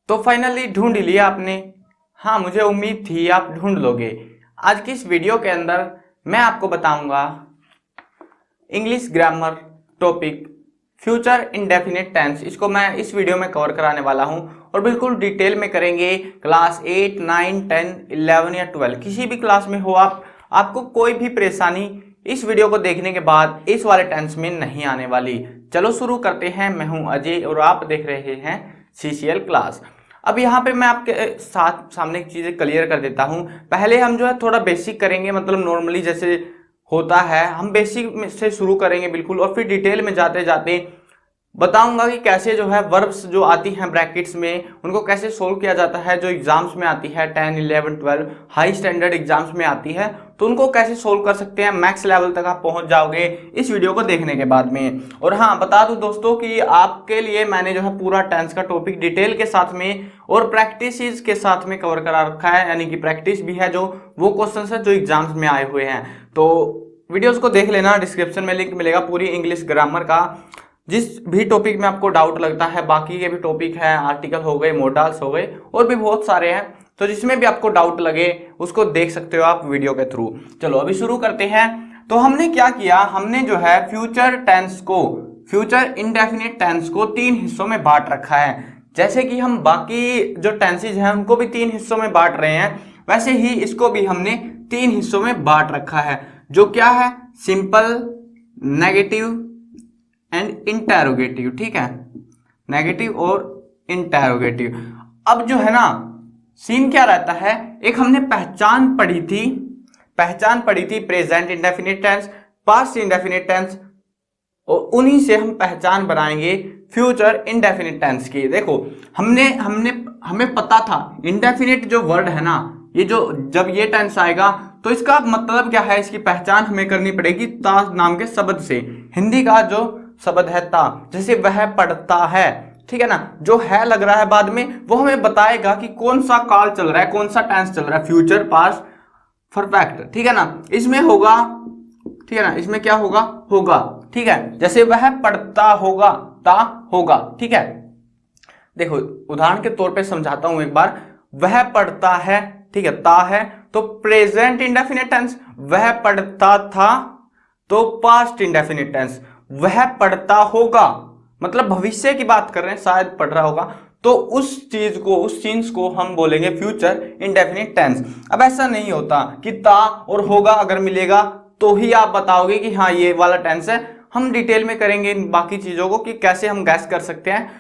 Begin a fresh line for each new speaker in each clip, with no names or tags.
तो फाइनली ढूंढ लिया आपने। हाँ, मुझे उम्मीद थी आप ढूंढ लोगे। आज की इस वीडियो के अंदर मैं आपको बताऊंगा English grammar topic future indefinite tense. इसको मैं इस वीडियो में कवर कराने वाला हूं और बिल्कुल डिटेल में करेंगे। क्लास 8, 9, 10, 11 या 12 किसी भी क्लास में हो आपको कोई भी परेशानी इस वीडियो को देखने के बाद इस वाले टेंस में नहीं आने वाली। चलो शुरू करते हैं। मैं हूं अजय और आप देख रहे हैं CCL क्लास। अब यहाँ पे मैं आपके साथ सामने चीजें क्लियर कर देता हूँ। पहले हम जो है थोड़ा बेसिक करेंगे, मतलब नॉर्मली जैसे होता है हम बेसिक से शुरू करेंगे बिल्कुल, और फिर डिटेल में जाते जाते बताऊंगा कि कैसे जो है वर्ब्स जो आती हैं ब्रैकेट्स में उनको कैसे सोल्व किया जाता है, जो एग्जाम्स में आती है 10, 11, 12 हाई स्टैंडर्ड एग्जाम्स में आती है, तो उनको कैसे सोल्व कर सकते हैं। मैक्स लेवल तक आप पहुंच जाओगे इस वीडियो को देखने के बाद में। और हाँ, बता दूं दोस्तों कि आपके लिए मैंने जो है पूरा टेंस का टॉपिक डिटेल के साथ में और प्रैक्टिस के साथ में कवर करा रखा है, यानी कि प्रैक्टिस भी है, जो वो क्वेश्चन है जो एग्जाम्स में आए हुए हैं। तो वीडियोज को देख लेना, डिस्क्रिप्शन में लिंक मिलेगा पूरी इंग्लिश ग्रामर का। जिस भी टॉपिक में आपको डाउट लगता है, बाकी के भी टॉपिक है, आर्टिकल हो गए, मॉडल्स हो गए और भी बहुत सारे हैं, तो जिसमें भी आपको डाउट लगे उसको देख सकते हो आप वीडियो के थ्रू। चलो अभी शुरू करते हैं। तो हमने क्या किया, हमने जो है फ्यूचर इंडेफिनिट टेंस को 3 हिस्सों में बांट रखा है। जैसे कि हम बाकी जो टेंसेज हैं उनको भी 3 हिस्सों में बांट रहे हैं, वैसे ही इसको भी हमने 3 हिस्सों में बांट रखा है, जो क्या है, सिंपल, नेगेटिव एंड इंटेरोगेटिव। ठीक है, नेगेटिव और इंटेरोगेटिव। अब जो है ना, सीन क्या रहता है, एक हमने पहचान पढ़ी थी present indefinite tense, past indefinite tense, और उन्हीं से हम पहचान बनाएंगे फ्यूचर इंडेफिनिट टेंस की। देखो हमें पता था इंडेफिनिट जो वर्ड है ना, ये जो जब ये टेंस आएगा तो इसका मतलब क्या है, इसकी पहचान हमें करनी पड़ेगी ता नाम के शब्द से। हिंदी का जो शब्द है ता, जैसे वह पढ़ता है, ठीक है ना, जो है लग रहा है बाद में, वो हमें बताएगा कि कौन सा काल चल रहा है, कौन सा टेंस चल रहा है, फ्यूचर, पास्ट, परफेक्ट। ठीक है ना, इसमें होगा, ठीक है ना, इसमें क्या होगा, ठीक है, जैसे वह पढ़ता होगा, ता होगा। ठीक है, देखो उदाहरण के तौर पे समझाता हूं एक बार। वह पढ़ता है, ठीक है, ता है, तो प्रेजेंट इंडेफिनिट टेंस। वह पढ़ता था, तो पास्ट इंडेफिनिट टेंस। वह पढ़ता होगा मतलब भविष्य की बात कर रहे हैं, शायद पढ़ रहा होगा, तो उस चीज को हम बोलेंगे फ्यूचर इंडेफिनिट टेंस। अब ऐसा नहीं होता कि ता और होगा अगर मिलेगा तो ही आप बताओगे कि हाँ ये वाला टेंस है। हम डिटेल में करेंगे इन बाकी चीजों को कि कैसे हम गैस कर सकते हैं।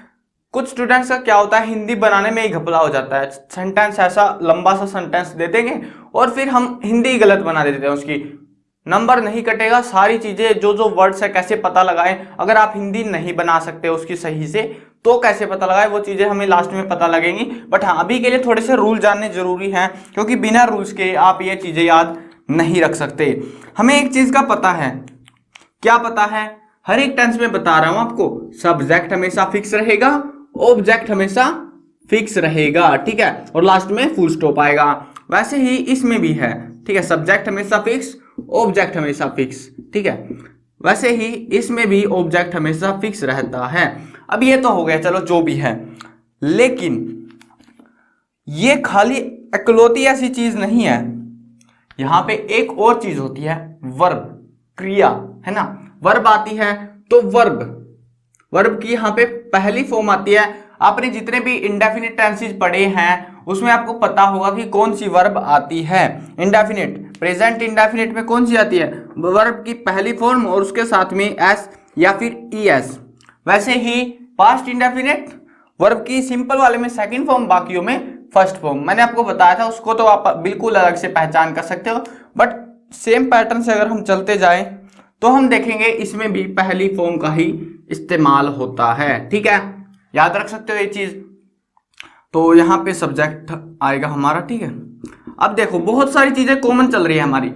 कुछ स्टूडेंट्स का क्या होता है, हिंदी बनाने में ही घपला हो जाता है, सेंटेंस ऐसा लंबा सा सेंटेंस दे देंगे और फिर हम हिंदी गलत बना देते हैं, उसकी नंबर नहीं कटेगा। सारी चीजें जो वर्ड्स है कैसे पता लगाएं, अगर आप हिंदी नहीं बना सकते उसकी सही से तो कैसे पता लगाएं, वो चीजें हमें लास्ट में पता लगेंगी। बट हाँ, अभी के लिए थोड़े से रूल जानने जरूरी हैं, क्योंकि बिना रूल्स के आप ये चीजें याद नहीं रख सकते। हमें एक चीज का पता है, क्या पता है, हर एक टेंस में बता रहा हूं आपको, सब्जेक्ट हमेशा फिक्स रहेगा, ऑब्जेक्ट हमेशा फिक्स रहेगा, ठीक है, और लास्ट में फुल स्टॉप आएगा। वैसे ही इसमें भी है, ठीक है, सब्जेक्ट हमेशा फिक्स, ऑब्जेक्ट हमेशा फिक्स, ठीक है, वैसे ही इसमें भी ऑब्जेक्ट हमेशा फिक्स रहता है। अब ये तो हो गया, चलो जो भी है, लेकिन ये खाली इकलौती ऐसी चीज नहीं है, यहां पे एक और चीज होती है, वर्ब, क्रिया, है ना। वर्ब आती है तो वर्ब की यहां पे पहली फॉर्म आती है। आपने जितने भी इंडेफिनिट टेंसेस पढ़े हैं उसमें आपको पता होगा कि कौन सी वर्ब आती है। इंडेफिनिट, प्रेजेंट इंडेफिनिट में कौन सी आती है, वर्ब की पहली फॉर्म और उसके साथ में एस या फिर ईएस। वैसे ही पास्ट इंडेफिनिट, वर्ब की सिंपल वाले में सेकंड फॉर्म, बाकियों में फर्स्ट फॉर्म। मैंने आपको बताया था, उसको तो आप बिल्कुल अलग से पहचान कर सकते हो, बट सेम पैटर्न से अगर हम चलते जाएं तो हम देखेंगे इसमें भी पहली फॉर्म का ही इस्तेमाल होता है। ठीक है, याद रख सकते हो ये चीज। तो यहाँ पे सब्जेक्ट आएगा हमारा, ठीक है। अब देखो बहुत सारी चीजें कॉमन चल रही है हमारी,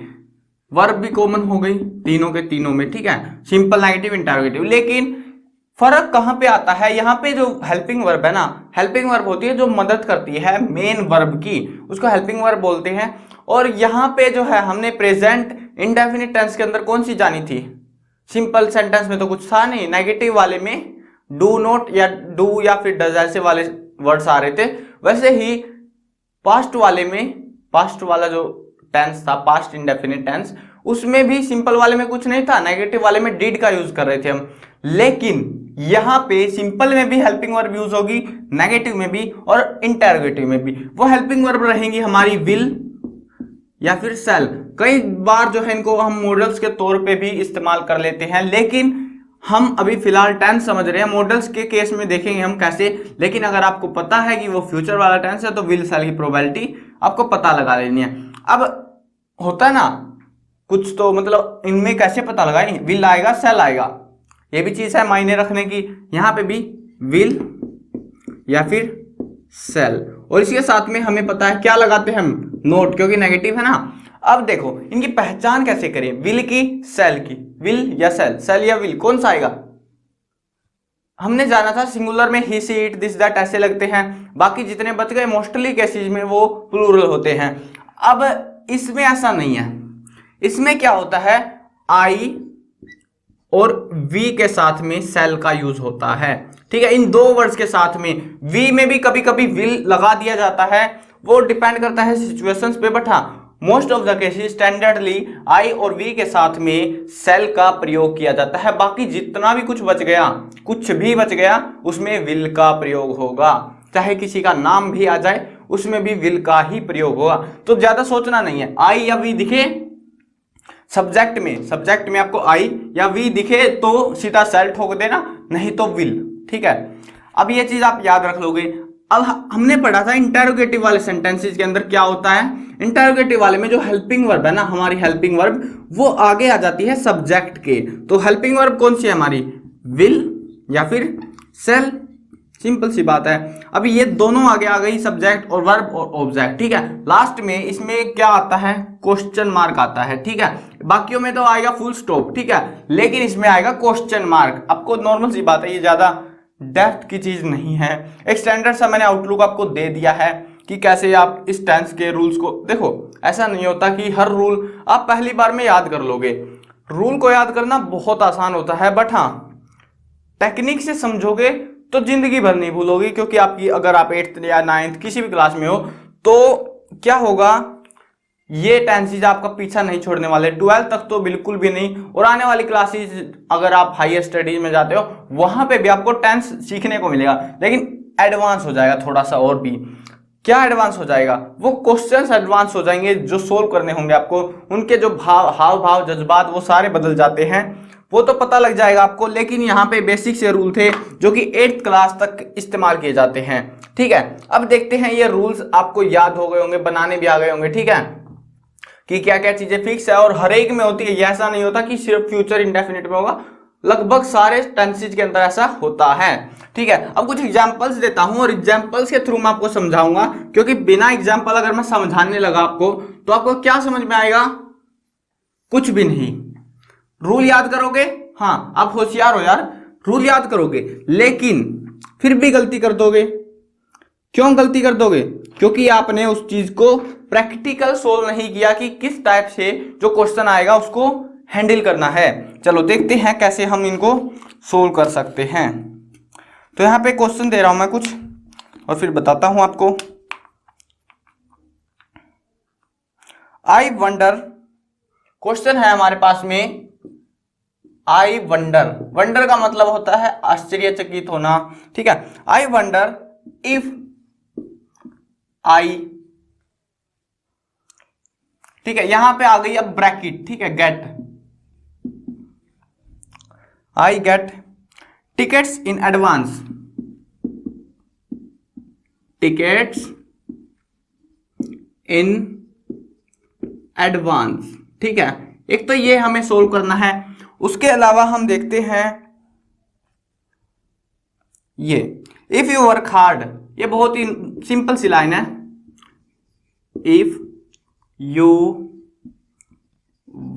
वर्ब भी कॉमन हो गई तीनों के तीनों में, ठीक है, सिंपल, नेगेटिव, इंटरोगेटिव। लेकिन फर्क कहां पे आता है, यहाँ पे जो हेल्पिंग वर्ब है ना, हेल्पिंग वर्ब होती है जो मदद करती है मेन वर्ब की, उसको हेल्पिंग वर्ब बोलते हैं। और यहाँ पे जो है हमने प्रेजेंट इंडेफिनिट टेंस के अंदर कौन सी जानी थी, सिंपल सेंटेंस में तो कुछ था नहीं, नेगेटिव वाले में डू नॉट या डू या फिर डज ऐसे वाले वर्ड्स आ रहे थे, वैसे ही पास्ट वाले में, पास्ट वाला जो टेंस था, पास्ट इंडेफिनिट टेंस, उसमें भी सिंपल वाले में कुछ नहीं था, नेगेटिव वाले में डिड का यूज कर रहे थे हम। लेकिन यहां पे सिंपल में भी हेल्पिंग वर्ब यूज होगी, नेगेटिव में भी और इंटरोगेटिव में भी। वो हेल्पिंग वर्ब रहेंगी हमारी विल या फिर सेल। कई बार जो है इनको हम मॉडल्स के तौर पे भी इस्तेमाल कर लेते हैं, लेकिन हम अभी फिलहाल टेंस समझ रहे हैं, मॉडल्स के केस में देखेंगे हम कैसे। लेकिन अगर आपको पता है कि वो फ्यूचर वाला टेंस है तो विल सेल की प्रोबेबिलिटी आपको पता लगा लेनी है। अब होता है ना कुछ, तो मतलब इनमें कैसे पता लगाएं, विल आएगा सेल आएगा, ये भी चीज है मायने रखने की। यहां पे भी विल या फिर सेल, और इसके साथ में हमें पता है क्या लगाते हैं हम, नोट, क्योंकि नेगेटिव है ना। अब देखो इनकी पहचान कैसे करें, विल की सेल की, विल या सेल, सेल या विल, कौन सा आएगा। हमने जाना था सिंगुलर में ही सी इट दिस दैट ऐसे लगते हैं, बाकी जितने बच गए मोस्टली केसेस में वो प्लूरल होते हैं। अब इसमें ऐसा नहीं है, इसमें क्या होता है, आई और वी के साथ में सेल का यूज होता है, ठीक है। इन दो वर्ड्स के साथ में वी में भी कभी कभी विल लगा दिया जाता है, वो डिपेंड करता है सिचुएशंस पे, बट हाँ मोस्ट ऑफ द केसेस स्टैंडर्डली आई और वी के साथ में सेल का प्रयोग किया जाता है। बाकी जितना भी कुछ बच गया, कुछ भी बच गया, उसमें विल का प्रयोग होगा। चाहे किसी का नाम भी आ जाए उसमें भी विल का ही प्रयोग होगा। तो ज्यादा सोचना नहीं है, आई या वी दिखे सब्जेक्ट में आपको आई या वी दिखे तो सीधा सेल ठोक देना, नहीं तो विल, ठीक है। अब ये चीज आप याद रख लोगे। अब हमने पढ़ा था इंटरोगेटिव वाले सेंटेंसेस के अंदर क्या होता है, इंटरोगेटिव वाले में जो हेल्पिंग वर्ब है ना, हमारी हेल्पिंग वर्ब वो आगे आ जाती है सब्जेक्ट के। तो हेल्पिंग वर्ब कौन सी है हमारी, विल या फिर सेल, सिंपल सी बात है। अभी ये दोनों आगे आ गई, सब्जेक्ट और वर्ब और ऑब्जेक्ट, ठीक है। लास्ट में इसमें क्या आता है, क्वेश्चन मार्क आता है, ठीक है। बाकियों में तो आएगा फुल स्टॉप, ठीक है, लेकिन इसमें आएगा क्वेश्चन मार्क। आपको नॉर्मल सी बात है, ये ज्यादा डेप्थ की चीज नहीं है, एक स्टैंडर्ड सा मैंने आउटलुक आपको दे दिया है कि कैसे आप इस टेंस के रूल्स को देखो। ऐसा नहीं होता कि हर रूल आप पहली बार में याद कर लोगे, रूल को याद करना बहुत आसान होता है, बट हाँ टेक्निक से समझोगे तो जिंदगी भर नहीं भूलोगे। क्योंकि आपकी अगर आप 8th या 9th किसी भी क्लास में हो तो क्या होगा, ये टेंसेज आपका पीछा नहीं छोड़ने वाले, 12th तक तो बिल्कुल भी नहीं। और आने वाली क्लासेस अगर आप हायर स्टडीज में जाते हो वहां पे भी आपको टेंस सीखने को मिलेगा, लेकिन एडवांस हो जाएगा थोड़ा सा और भी। क्या एडवांस हो जाएगा, वो क्वेश्चंस एडवांस हो जाएंगे जो सोल्व करने होंगे आपको, उनके जो हाव भाव जज्बात वो सारे बदल जाते हैं, वो तो पता लग जाएगा आपको। लेकिन यहाँ पे बेसिक से रूल थे जो कि 8th क्लास तक इस्तेमाल किए जाते हैं, ठीक है। अब देखते हैं ये रूल्स आपको याद हो गए होंगे, बनाने भी आ गए होंगे, ठीक है, कि क्या क्या चीजें फिक्स है और हर एक में होती है। ये ऐसा नहीं होता कि सिर्फ फ्यूचर इंडेफिनिट में होगा, लगभग सारे टेंसेज के अंदर ऐसा होता है, ठीक है। अब कुछ एग्जांपल्स देता हूं और एग्जांपल्स के थ्रू मैं आपको समझाऊंगा, क्योंकि बिना एग्जांपल अगर मैं समझाने लगा आपको तो आपको क्या समझ में आएगा, कुछ भी नहीं। रूल याद करोगे, हाँ आप होशियार हो यार, रूल याद करोगे, लेकिन फिर भी गलती कर दोगे। क्यों गलती कर दोगे, क्योंकि आपने उस चीज को प्रैक्टिकल सोल्व नहीं किया कि किस टाइप से जो क्वेश्चन आएगा उसको हैंडल करना है। चलो देखते हैं कैसे हम इनको सोल्व कर सकते हैं। तो यहां पे क्वेश्चन दे रहा हूं मैं कुछ और फिर बताता हूं आपको। आई वंडर, क्वेश्चन है हमारे पास में, आई वंडर, वंडर का मतलब होता है आश्चर्यचकित होना, ठीक है। आई वंडर इफ आई, ठीक है, यहां पे आ गई अब ब्रैकेट, ठीक है, get, I get tickets in advance, tickets in advance, ठीक है। एक तो ये हमें सोल्व करना है, उसके अलावा हम देखते हैं ये इफ यू वर्क हार्ड, ये बहुत ही सिंपल सी लाइन है, if you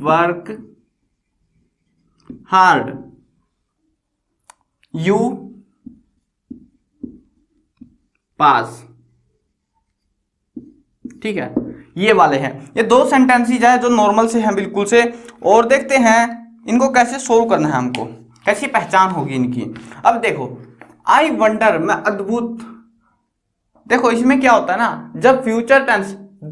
work hard you pass, ठीक है। ये वाले हैं, ये दो सेंटेंसेस हैं जो नॉर्मल से हैं बिल्कुल से, और देखते हैं इनको कैसे सोल्व करना है, हमको कैसी पहचान होगी इनकी। अब देखो आई वंडर, मैं अद्भुत देखो इसमें क्या होता है ना, जब फ्यूचर टेंस,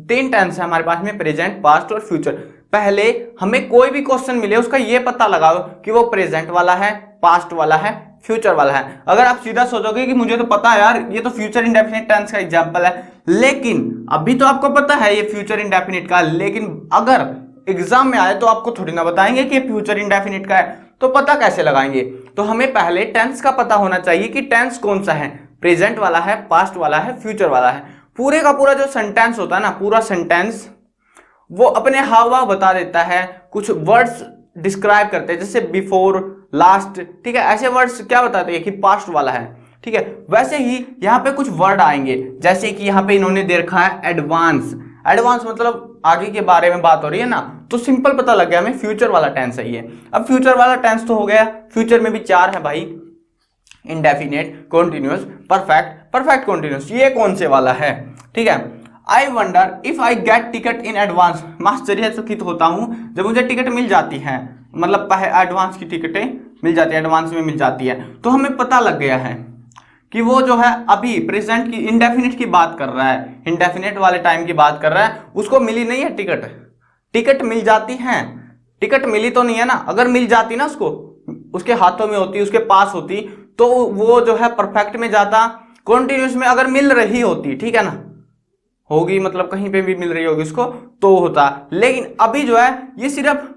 तीन टेंस है हमारे पास में, प्रेजेंट, पास्ट और फ्यूचर। पहले हमें कोई भी क्वेश्चन मिले उसका ये पता लगाओ कि वो प्रेजेंट वाला है, पास्ट वाला है, फ्यूचर वाला है। अगर आप सीधा सोचोगे कि मुझे तो पता है यार, ये तो फ्यूचर इंडेफिनिट टेंस का एग्जांपल है, लेकिन अभी तो आपको पता है ये फ्यूचर इंडेफिनिट का, लेकिन अगर एग्जाम में आए तो आपको थोड़ी ना बताएंगे कि ये फ्यूचर इंडेफिनिट का है, तो पता कैसे लगाएंगे? तो हमें पहले टेंस का पता होना चाहिए कि टेंस कौन सा है, प्रेजेंट वाला है, पास्ट वाला है, फ्यूचर वाला है। पूरे का पूरा जो सेंटेंस होता है ना, पूरा सेंटेंस वो अपने हाव भाव बता देता है, कुछ वर्ड्स डिस्क्राइब करते हैं, जैसे बिफोर, लास्ट, ठीक है, ऐसे वर्ड्स क्या बताते हैं कि पास्ट वाला है, ठीक है। वैसे ही यहाँ पे कुछ वर्ड आएंगे, जैसे कि यहाँ पे इन्होंने दे रखा है एडवांस। एडवांस मतलब आगे के बारे में बात हो रही है ना, तो सिंपल पता लग गया हमें फ्यूचर वाला टेंस है ये। अब फ्यूचर वाला टेंस तो हो गया, फ्यूचर में भी चार है भाई, indefinite, continuous, perfect, perfect continuous. ये कौन से वाला है, ठीक है। I wonder if I get ticket in advance, मैं आश्चर्यचकित होता हूं जब मुझे टिकट मिल जाती है, मतलब एडवांस की टिकटें मिल जाती है, एडवांस में मिल जाती है। तो हमें पता लग गया है कि वो जो है अभी प्रेजेंट की, इंडेफिनिट की बात कर रहा है, इंडेफिनिट वाले टाइम की बात कर रहा है, उसको मिली नहीं है टिकट। टिकट मिल जाती है, टिकट मिली तो नहीं है ना, अगर मिल जाती ना उसको, उसके हाथों में होती, उसके पास होती, तो वो जो है परफेक्ट में जाता, कॉन्टिन्यूस में अगर मिल रही होती, ठीक है ना, होगी मतलब कहीं पे भी मिल रही होगी उसको, तो होता। लेकिन अभी जो है ये सिर्फ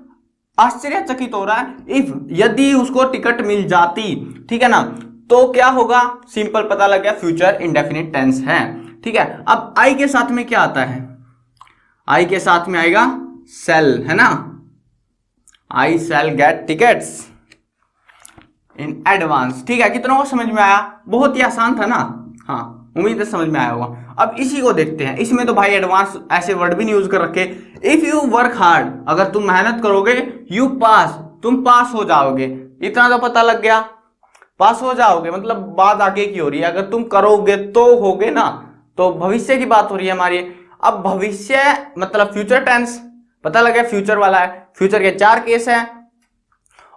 आश्चर्यचकित हो रहा है, इफ, यदि उसको टिकट मिल जाती, ठीक है ना, तो क्या होगा, सिंपल पता लग गया, फ्यूचर इंडेफिनिट टेंस है, ठीक है। अब आई के साथ में क्या आता है, आई के साथ में आएगा सेल, है ना, I shall get tickets in advance, ठीक है। कितनों को समझ में आया? बहुत ही आसान था ना, हाँ उम्मीद है समझ में आया होगा। अब इसी को देखते हैं, इसमें तो भाई एडवांस ऐसे वर्ड भी नहीं यूज कर रखे। इफ यू वर्क हार्ड, अगर तुम मेहनत करोगे, यू पास, तुम पास हो जाओगे, इतना तो पता लग गया, पास हो जाओगे मतलब बात आगे की हो रही है, अगर तुम करोगे तो होगे ना, तो भविष्य की बात हो रही है हमारी। अब भविष्य मतलब फ्यूचर टेंस, पता लग गया फ्यूचर वाला है, फ्यूचर के चार केस हैं,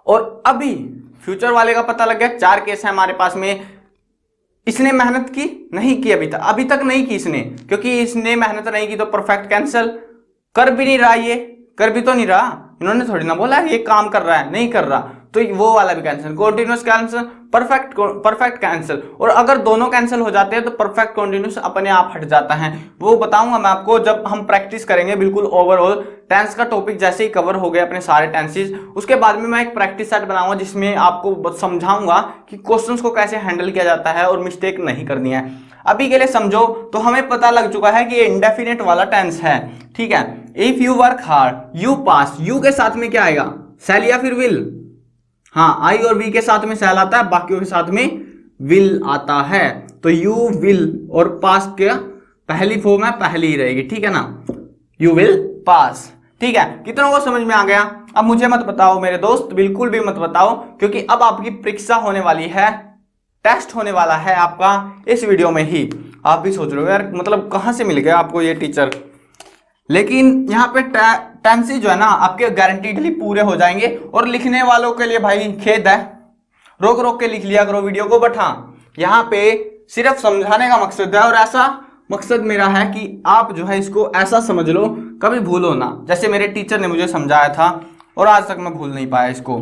और अभी फ्यूचर वाले का पता लग गया, चार केस है हमारे पास में। इसने मेहनत की नहीं की, अभी तक नहीं की इसने, क्योंकि इसने मेहनत नहीं की तो परफेक्ट कैंसिल, कर भी नहीं रहा, ये कर भी तो नहीं रहा, इन्होंने थोड़ी ना बोला ये काम कर रहा है, नहीं कर रहा, तो वो वाला भी cancel, continuous cancel, perfect cancel. और अगर दोनों कैंसिल हो जाते हैं तो परफेक्ट कॉन्टिन्यूस अपने आप हट जाता है। वो बताऊंगा मैं आपको जब हम प्रैक्टिस करेंगे, बिल्कुल ओवरऑल टेंस का टॉपिक जैसे ही कवर हो गया अपने सारे टेंसेस, उसके बाद में मैं एक प्रैक्टिस सेट बनाऊंगा जिसमें आपको समझाऊंगा कि क्वेश्चंस को कैसे हैंडल किया जाता है और मिस्टेक नहीं करनी है। अभी के लिए समझो तो हमें पता लग चुका है कि ये इंडेफिनेट वाला टेंस है, ठीक है। If you work hard, you pass, you के साथ में क्या आएगा, सेल या फिर विल, हाँ आई और वी के साथ में सेल आता है, बाकियों के साथ में विल आता है, तो यू विल और पास के पहली फॉर्म है, पहली ही रहेगी, ठीक है ना, यू विल पास, ठीक है। कितनों को समझ में आ गया? अब मुझे मत बताओ मेरे दोस्त, बिल्कुल भी मत बताओ, क्योंकि अब आपकी परीक्षा होने वाली है, टेस्ट होने वाला है आपका इस वीडियो में ही। आप भी सोच रहे हो यार मतलब कहां से मिल गया आपको ये टीचर, लेकिन यहाँ पे टेंसेस जो है ना आपके गारंटीडली पूरे हो जाएंगे। और लिखने वालों के लिए भाई खेद है, रोक रोक के लिख लिया करो वीडियो को, बट हाँ यहाँ पे सिर्फ समझाने का मकसद है, और ऐसा मकसद मेरा है कि आप जो है इसको ऐसा समझ लो, कभी भूलो ना, जैसे मेरे टीचर ने मुझे समझाया था और आज तक मैं भूल नहीं पाया इसको।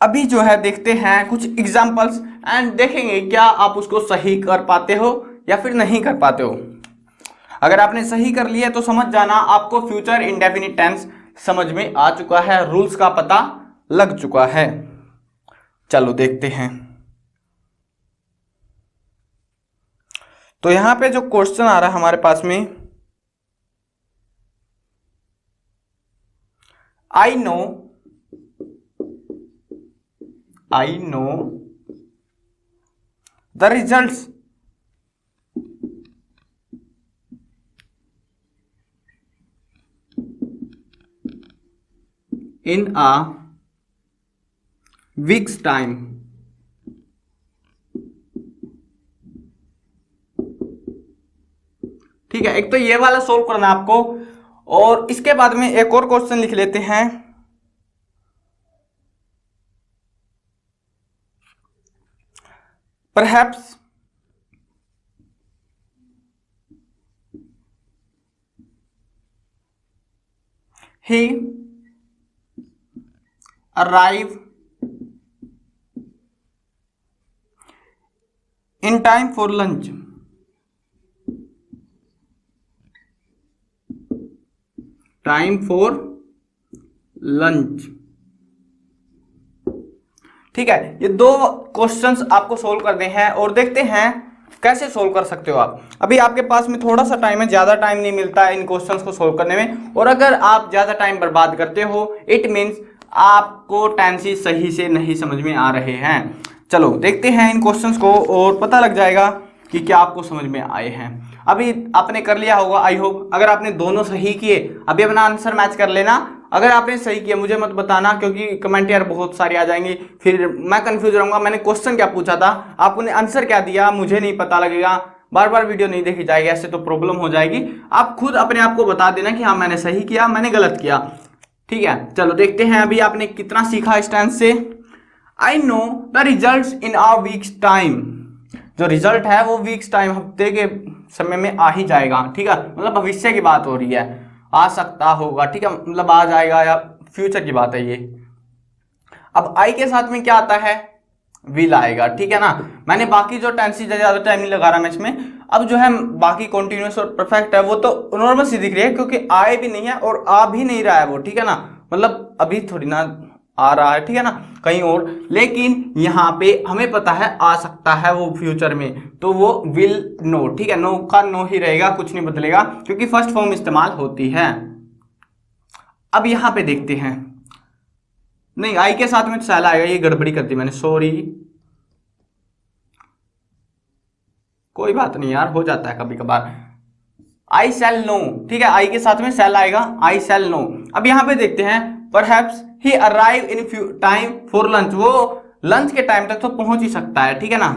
अभी जो है देखते हैं कुछ एग्जाम्पल्स एंड देखेंगे क्या आप उसको सही कर पाते हो या फिर नहीं कर पाते हो। अगर आपने सही कर लिया तो समझ जाना आपको फ्यूचर इंडेफिनिट टेंस समझ में आ चुका है, रूल्स का पता लग चुका है। चलो देखते हैं। तो यहां पे जो क्वेश्चन आ रहा है हमारे पास में, आई know the results in a week's time, ठीक है। एक तो ये वाला सोल्व करना है आपको, और इसके बाद में एक और क्वेश्चन लिख लेते हैं। Perhaps he arrive in time for lunch. Time for lunch. ठीक है, ये दो क्वेश्चंस आपको सोल्व करने हैं और देखते हैं कैसे सोल्व कर सकते हो आप। अभी आपके पास में थोड़ा सा टाइम है, ज्यादा टाइम नहीं मिलता है इन क्वेश्चंस को सोल्व करने में, और अगर आप ज्यादा टाइम बर्बाद करते हो इट मीन्स आपको टेंसेस सही से नहीं समझ में आ रहे हैं। चलो देखते हैं इन क्वेश्चंस को और पता लग जाएगा कि क्या आपको समझ में आए हैं। अभी आपने कर लिया होगा आई होप। अगर आपने दोनों सही किए अभी अपना आंसर मैच कर लेना। अगर आपने सही किया मुझे मत बताना, क्योंकि कमेंट यार बहुत सारी आ जाएंगी, फिर मैं कंफ्यूज रहूंगा मैंने क्वेश्चन क्या पूछा था, आपने आंसर क्या दिया, मुझे नहीं पता लगेगा, बार बार वीडियो नहीं देखी जाएगी, ऐसे तो प्रॉब्लम हो जाएगी। आप खुद अपने आप को बता देना कि हाँ मैंने सही किया मैंने गलत किया। ठीक है, चलो देखते हैं अभी आपने कितना सीखा इस टेंस से। I know the result in our weeks time. जो रिजल्ट है वो वीक्स टाइम, हफ्ते के समय में आ ही जाएगा। ठीक है, मतलब भविष्य की बात हो रही है, आ सकता होगा। ठीक है, मतलब आ जाएगा या फ्यूचर की बात है ये। अब आई के साथ में क्या आता है, विल आएगा। ठीक है ना, मैंने बाकी जो टेंसेस ज्यादा टाइम नहीं लगा रहा मैं इसमें। अब जो है बाकी कॉन्टिन्यूअस और परफेक्ट है वो तो नॉर्मल सी दिख रही है, क्योंकि आए भी नहीं है और आ भी नहीं रहा है वो। ठीक है ना, मतलब अभी थोड़ी ना आ रहा है, ठीक है ना, कहीं और। लेकिन यहाँ पे हमें पता है आ सकता है वो फ्यूचर में, तो वो विल नो। ठीक है, नो का नो ही रहेगा, कुछ नहीं बदलेगा, क्योंकि फर्स्ट फॉर्म इस्तेमाल होती है। अब यहाँ पे देखते हैं, नहीं आई के साथ में शैल आएगा, ये गड़बड़ी कर दी मैंने, सॉरी, कोई बात नहीं यार, हो जाता है कभी कभार। आई शैल नो, ठीक है, आई के साथ में शैल आएगा, आई शैल नो। अब यहाँ पे देखते हैं, perhaps he arrive in time for lunch. वो लंच के टाइम तक तो पहुंच ही सकता है। ठीक है ना,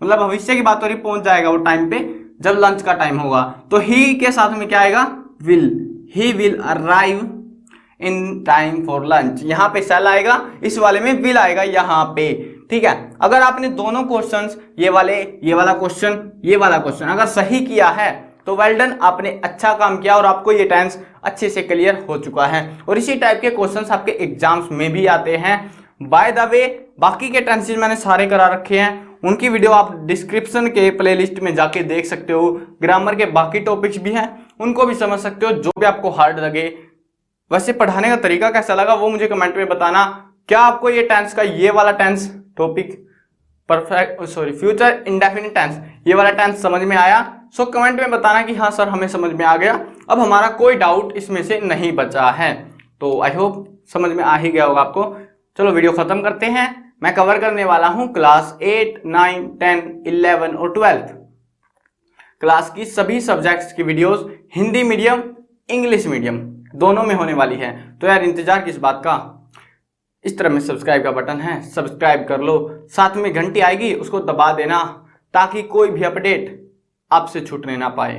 मतलब भविष्य की बात हो रही, पहुंच जाएगा वो टाइम पे जब लंच का टाइम होगा। तो ही के साथ में क्या आएगा, will, he will arrive in time for lunch. यहाँ पे शैल आएगा, इस वाले में विल आएगा यहाँ पे। ठीक है, अगर आपने दोनों क्वेश्चंस, ये वाला क्वेश्चन, ये वाला क्वेश्चन अगर सही किया है तो वेल डन, आपने अच्छा काम किया और आपको ये टेंस अच्छे से क्लियर हो चुका है। और इसी टाइप के क्वेश्चंस आपके एग्जाम्स में भी आते हैं। बाय द वे बाकी के टेंसेस मैंने सारे करा रखे हैं, उनकी वीडियो आप डिस्क्रिप्शन के प्लेलिस्ट में जाके देख सकते हो। ग्रामर के बाकी टॉपिक्स भी हैं, उनको भी समझ सकते हो, जो भी आपको हार्ड लगे। वैसे पढ़ाने का तरीका कैसा लगा वो मुझे कमेंट में बताना। क्या आपको ये टेंस का ये वाला tense topic perfect future indefinite tense, ये वाला टेंस समझ में आया? सो कमेंट में बताना कि हाँ सर हमें समझ में आ गया, अब हमारा कोई डाउट इसमें से नहीं बचा है। तो आई होप समझ में आ ही गया होगा आपको। चलो वीडियो खत्म करते हैं। मैं कवर करने वाला हूं क्लास 8, 9, 10, 11 और 12 क्लास की सभी सब्जेक्ट्स की videos, Hindi medium English medium दोनों में होने वाली है। तो यार इंतजार किस बात का, इस तरह में सब्सक्राइब का बटन है, सब्सक्राइब कर लो, साथ में घंटी आएगी उसको दबा देना, ताकि कोई भी अपडेट आपसे छूटने ना पाए।